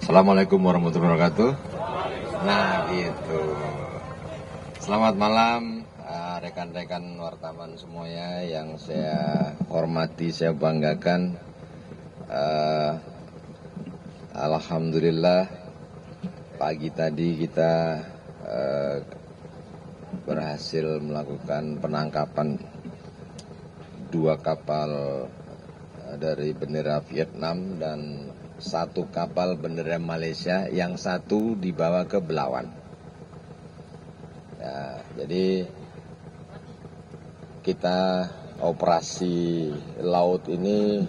Assalamualaikum warahmatullahi wabarakatuh. Nah gitu. Selamat malam rekan-rekan wartawan semuanya yang saya hormati, saya banggakan. Alhamdulillah pagi tadi kita berhasil melakukan penangkapan 2 kapal dari bendera Vietnam dan 1 kapal bendera Malaysia, yang 1 dibawa ke Belawan. Ya, jadi kita operasi laut ini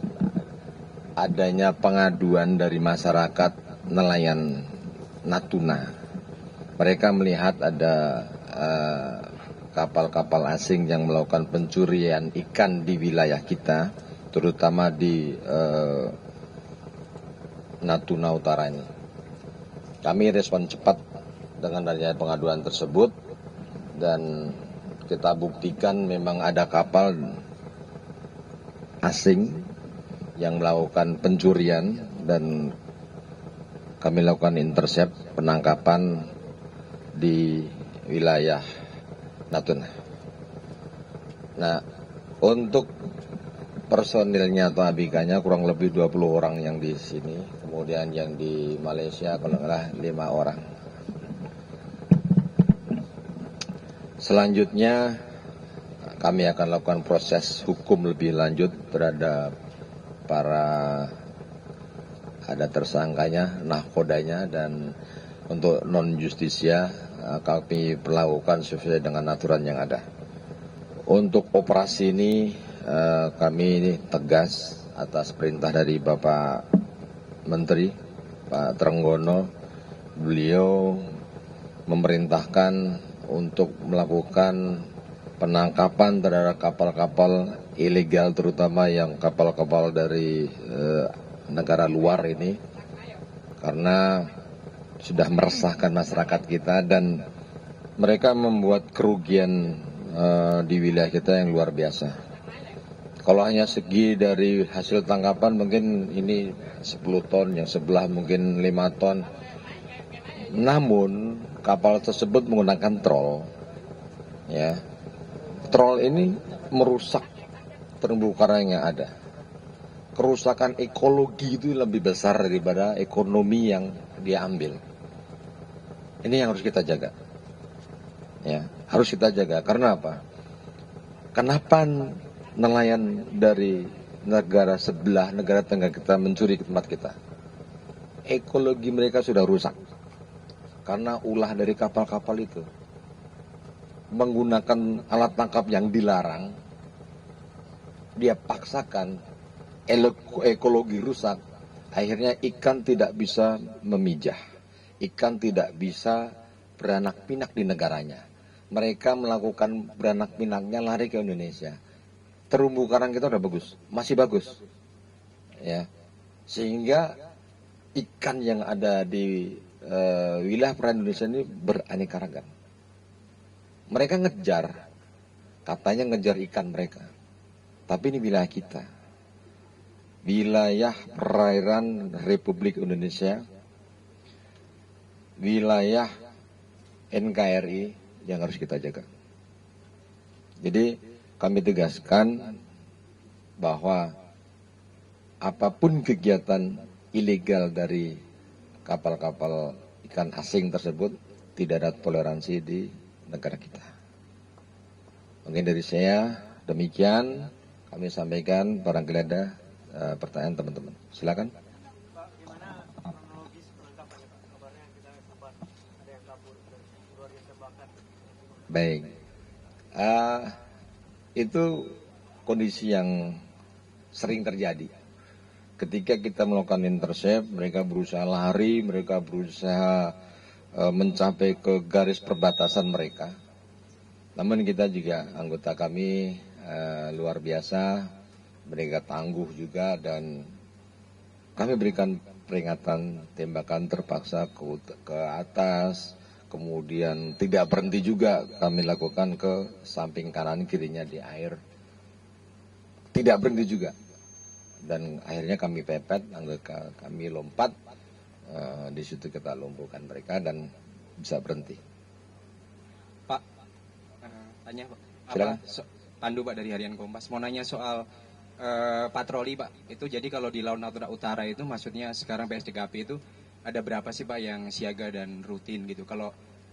adanya pengaduan dari masyarakat nelayan Natuna. Mereka melihat ada kapal-kapal asing yang melakukan pencurian ikan di wilayah kita, terutama di Natuna Utara ini. Kami respon cepat dengan adanya pengaduan tersebut dan kita buktikan memang ada kapal asing yang melakukan pencurian dan kami lakukan intercept, penangkapan di wilayah Natuna. Nah, untuk personilnya atau abikanya kurang lebih 20 orang yang di sini, kemudian yang di Malaysia kalau nggak 5 orang. Selanjutnya kami akan lakukan proses hukum lebih lanjut terhadap ada tersangkanya, nahkodanya, dan untuk non justisia kami perlakukan sesuai dengan aturan yang ada. Untuk operasi ini kami tegas atas perintah dari Bapak Menteri, Pak Trenggono. Beliau memerintahkan untuk melakukan penangkapan terhadap kapal-kapal ilegal, terutama yang kapal-kapal dari negara luar ini, karena sudah meresahkan masyarakat kita dan mereka membuat kerugian di wilayah kita yang luar biasa. Kalau hanya segi dari hasil tangkapan mungkin ini 10 ton, yang sebelah mungkin 5 ton. Namun kapal tersebut menggunakan trol. Ya. Trol ini merusak terumbu karang yang ada. Kerusakan ekologi itu lebih besar daripada ekonomi yang dia ambil. Ini yang harus kita jaga. Ya, harus kita jaga. Karena apa? Kenapa nelayan dari negara sebelah, negara tengah kita mencuri ke tempat kita? Ekologi mereka sudah rusak. Karena ulah dari kapal-kapal itu menggunakan alat tangkap yang dilarang, dia paksakan, ekologi rusak, akhirnya ikan tidak bisa memijah, ikan tidak bisa beranak pinak di negaranya. Mereka melakukan beranak pinaknya lari ke Indonesia. Terumbu karang kita udah bagus, masih bagus, ya, sehingga ikan yang ada di wilayah perairan Indonesia ini beraneka ragam. Mereka ngejar, katanya ngejar ikan mereka, tapi ini wilayah kita, wilayah perairan Republik Indonesia, wilayah NKRI yang harus kita jaga. Jadi kami tegaskan bahwa apapun kegiatan ilegal dari kapal-kapal ikan asing tersebut tidak ada toleransi di negara kita. Mungkin dari saya demikian kami sampaikan, barangkali ada pertanyaan teman-teman. Silakan. Baik, itu kondisi yang sering terjadi. Ketika kita melakukan intercept, mereka berusaha lari, mereka berusaha mencapai ke garis perbatasan mereka. Namun kita juga, anggota kami luar biasa, mereka tangguh juga, dan kami berikan peringatan tembakan terpaksa ke atas. Kemudian tidak berhenti juga kami lakukan ke samping kanan kirinya di air. Tidak berhenti juga. Dan akhirnya kami pepet, anggota kami lompat di situ kita lumpuhkan mereka dan bisa berhenti. Pak, tanya Pak. Silakan. Pandu Pak dari Harian Kompas. Mau nanya soal patroli Pak. Itu jadi kalau di Laut Natuna Utara itu maksudnya sekarang PSDKP itu ada berapa sih Pak yang siaga dan rutin gitu? Kalau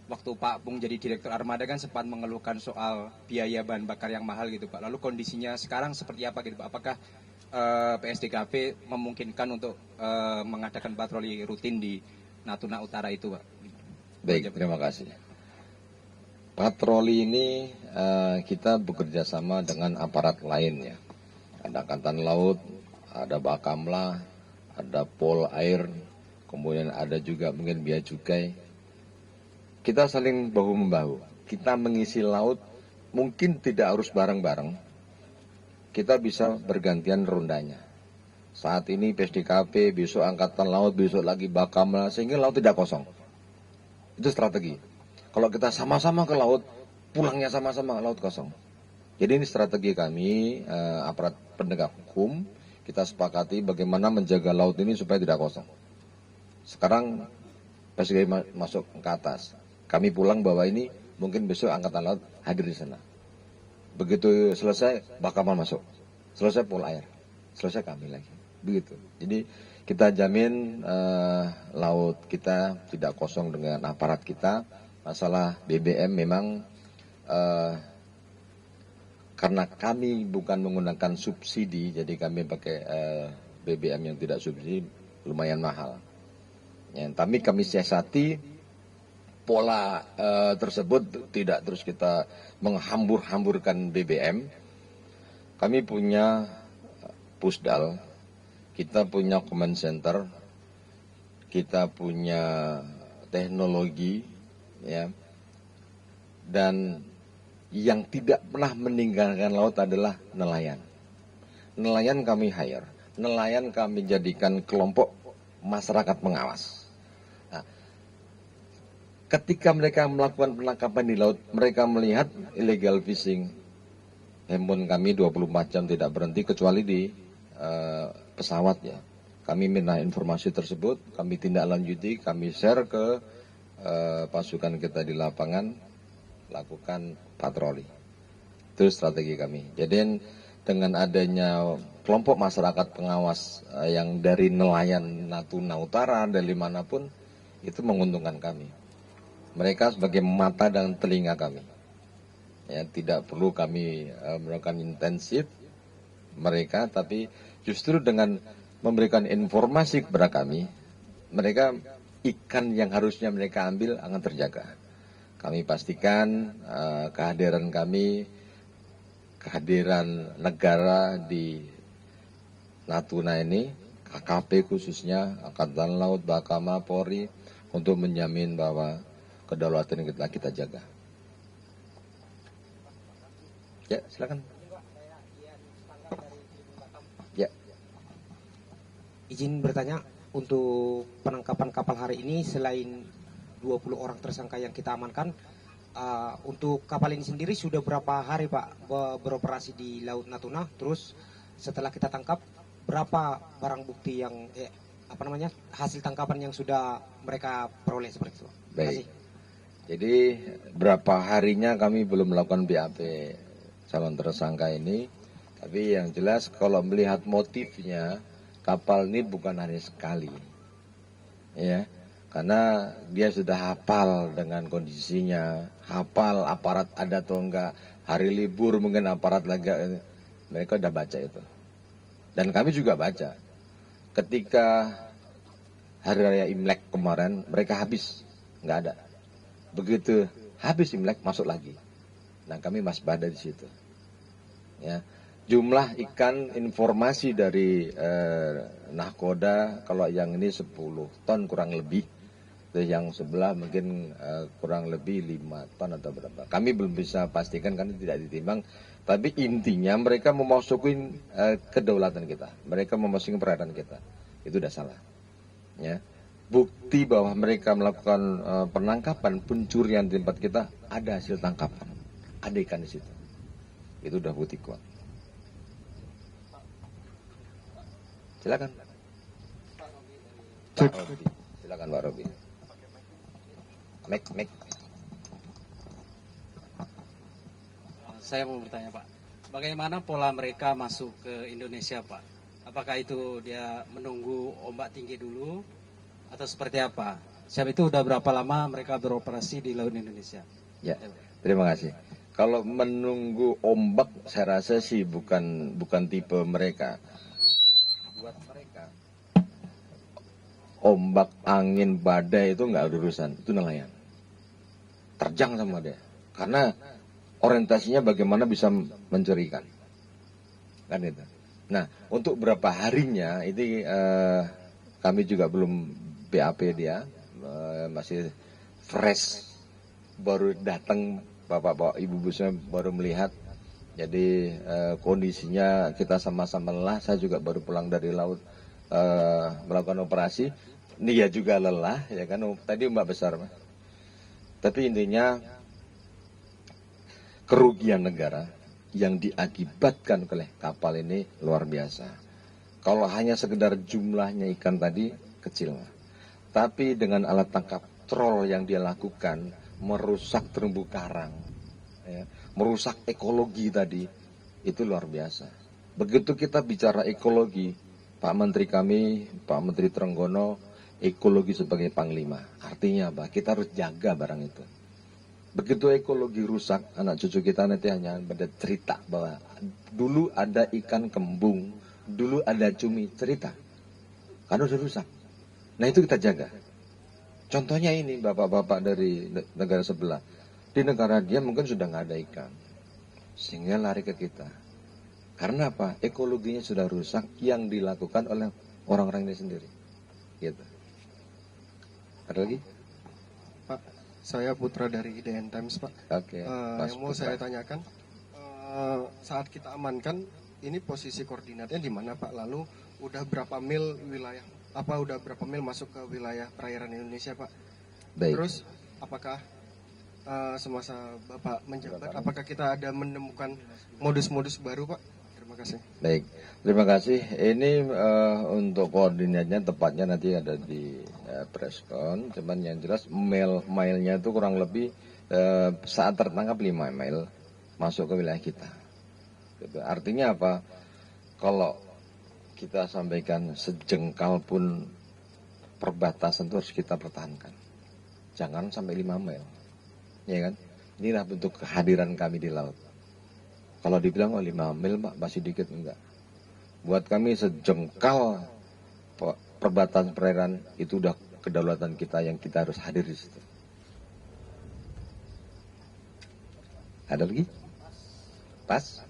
waktu Pak Pung jadi Direktur Armada kan sempat mengeluhkan soal biaya bahan bakar yang mahal gitu Pak. Lalu kondisinya sekarang seperti apa gitu Pak? Apakah PSDKP memungkinkan untuk mengadakan patroli rutin di Natuna Utara itu Pak? Baik, terima kasih. Patroli ini kita bekerja sama dengan aparat lain ya. Ada Angkatan Laut, ada Bakamla, ada Pol Air, kemudian ada juga mungkin Bea Cukai. Kita saling bahu-membahu. Kita mengisi laut mungkin tidak harus bareng-bareng. Kita bisa bergantian rondanya. Saat ini PSDKP, besok Angkatan Laut, besok lagi Bakamla, sehingga laut tidak kosong. Itu strategi. Kalau kita sama-sama ke laut, pulangnya sama-sama laut kosong. Jadi ini strategi kami, aparat penegak hukum, kita sepakati bagaimana menjaga laut ini supaya tidak kosong. Sekarang PSDKP masuk ke atas. Kami pulang bahwa ini mungkin besok Angkatan Laut hadir di sana. Begitu selesai, Bakamla masuk. Selesai Pol Air. Selesai kami lagi. Begitu. Jadi kita jamin laut kita tidak kosong dengan aparat kita. Masalah BBM memang karena kami bukan menggunakan subsidi, jadi kami pakai BBM yang tidak subsidi, lumayan mahal. Ya, tapi kami siasati pola tersebut, tidak terus kita menghambur-hamburkan BBM. Kami punya pusdal, kita punya command center, kita punya teknologi, ya, dan yang tidak pernah meninggalkan laut adalah nelayan. Nelayan kami hire, nelayan kami jadikan kelompok masyarakat pengawas. Nah, ketika mereka melakukan penangkapan di laut, mereka melihat illegal fishing. Handphone kami 24 jam tidak berhenti kecuali di pesawat ya. Kami minta informasi tersebut, kami tindak lanjuti, kami share ke pasukan kita di lapangan, lakukan patroli. Itu strategi kami. Jadi dengan adanya kelompok masyarakat pengawas yang dari nelayan Natuna Utara, dari manapun, itu menguntungkan kami. Mereka sebagai mata dan telinga kami. Ya, tidak perlu kami melakukan intensif mereka, tapi justru dengan memberikan informasi kepada kami, mereka ikan yang harusnya mereka ambil akan terjaga. Kami pastikan kehadiran kami, kehadiran negara di Natuna ini, KKP khususnya, Angkatan Laut, Bakamla, Polri, untuk menjamin bahwa kedaulatan kita jaga. Ya, silakan. Ya. Izin bertanya, untuk penangkapan kapal hari ini selain 20 orang tersangka yang kita amankan, untuk kapal ini sendiri sudah berapa hari Pak beroperasi di Laut Natuna? Terus setelah kita tangkap, berapa barang bukti yang hasil tangkapan yang sudah mereka peroleh seperti itu? Baik. Jadi berapa harinya kami belum melakukan BAP calon tersangka ini, tapi yang jelas kalau melihat motifnya, kapal ini bukan hanya sekali, ya, karena dia sudah hafal dengan kondisinya, hafal aparat ada atau enggak, hari libur mungkin aparat lagi, mereka udah baca itu, dan kami juga baca. Ketika hari raya Imlek kemarin, mereka habis, nggak ada. Begitu habis Imlek masuk lagi. Nah, kami masih pada di situ. Ya, jumlah ikan informasi dari nahkoda kalau yang ini 10 ton kurang lebih, terus yang sebelah mungkin kurang lebih 5 ton atau berapa. Kami belum bisa pastikan karena tidak ditimbang. Tapi intinya mereka memasukin kedaulatan kita, mereka memasuki perairan kita. Itu udah salah. Ya. Bukti bahwa mereka melakukan penangkapan, pencurian di tempat kita, ada hasil tangkapan, ada ikan di situ. Itu udah bukti kuat. Silakan. Pak Robi. Silakan Pak Robi. Mek. Saya mau bertanya Pak, bagaimana pola mereka masuk ke Indonesia Pak? Apakah itu dia menunggu ombak tinggi dulu atau seperti apa? Siap itu udah berapa lama mereka beroperasi di Laut Indonesia? Ya, terima kasih. Kalau menunggu ombak, saya rasa sih bukan tipe mereka. Buat mereka, ombak, angin, badai itu nggak ada urusan, itu nelayan. Terjang sama dia, karena orientasinya bagaimana bisa mencuri ikan, kan itu. Nah, untuk berapa harinya ini kami juga belum BAP dia, masih fresh, baru datang bapak-bapak ibu-ibu saya baru melihat. Jadi kondisinya kita sama-sama lelah. Saya juga baru pulang dari laut melakukan operasi. Dia juga lelah, ya kan. Tadi ombak besar, Mas. Tapi intinya kerugian negara yang diakibatkan oleh kapal ini luar biasa. Kalau hanya sekedar jumlahnya ikan tadi kecil, tapi dengan alat tangkap troll yang dia lakukan merusak terumbu karang, ya, merusak ekologi tadi, itu luar biasa. Begitu kita bicara ekologi, Pak Menteri kami, Pak Menteri Trenggono, ekologi sebagai panglima. Artinya apa? Kita harus jaga barang itu. Begitu ekologi rusak, anak cucu kita nanti hanya pada cerita bahwa dulu ada ikan kembung, dulu ada cumi, cerita. Karena sudah rusak. Nah itu kita jaga. Contohnya ini bapak-bapak dari negara sebelah. Di negara dia mungkin sudah nggak ada ikan. Sehingga lari ke kita. Karena apa? Ekologinya sudah rusak yang dilakukan oleh orang-orang ini sendiri. Gitu. Ada lagi? Pak, saya Putra dari IDN Times, Pak. Oke. Yang mau saya tanyakan, saat kita amankan, ini posisi koordinatnya di mana, Pak? Lalu udah berapa mil wilayah? Udah berapa mil masuk ke wilayah perairan Indonesia, Pak? Baik. Terus, apakah semasa Bapak menjabat, apakah kita ada menemukan modus-modus baru, Pak? Terima kasih. Baik, terima kasih. Ini untuk koordinatnya tepatnya nanti ada di preskon. Cuman yang jelas mile-nya itu kurang lebih saat tertangkap 5 mile masuk ke wilayah kita. Gitu. Artinya apa? Kalau kita sampaikan sejengkal pun perbatasan itu harus kita pertahankan. Jangan sampai 5 mile. Ya kan? Inilah bentuk kehadiran kami di laut. Kalau dibilang 5 mil Pak, masih dikit, enggak. Buat kami sejengkal perbatasan perairan itu udah kedaulatan kita yang kita harus hadir di situ. Ada lagi? Pas?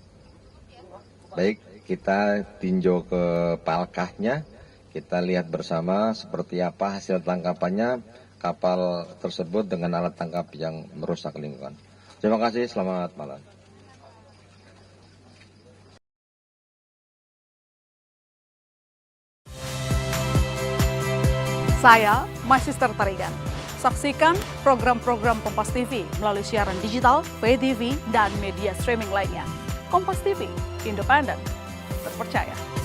Baik, kita tinjau ke palkahnya. Kita lihat bersama seperti apa hasil tangkapannya kapal tersebut dengan alat tangkap yang merusak lingkungan. Terima kasih, selamat malam. Saya Magister Tarigan. Saksikan program-program Kompas TV melalui siaran digital, pay TV, dan media streaming lainnya. Kompas TV, independen, terpercaya.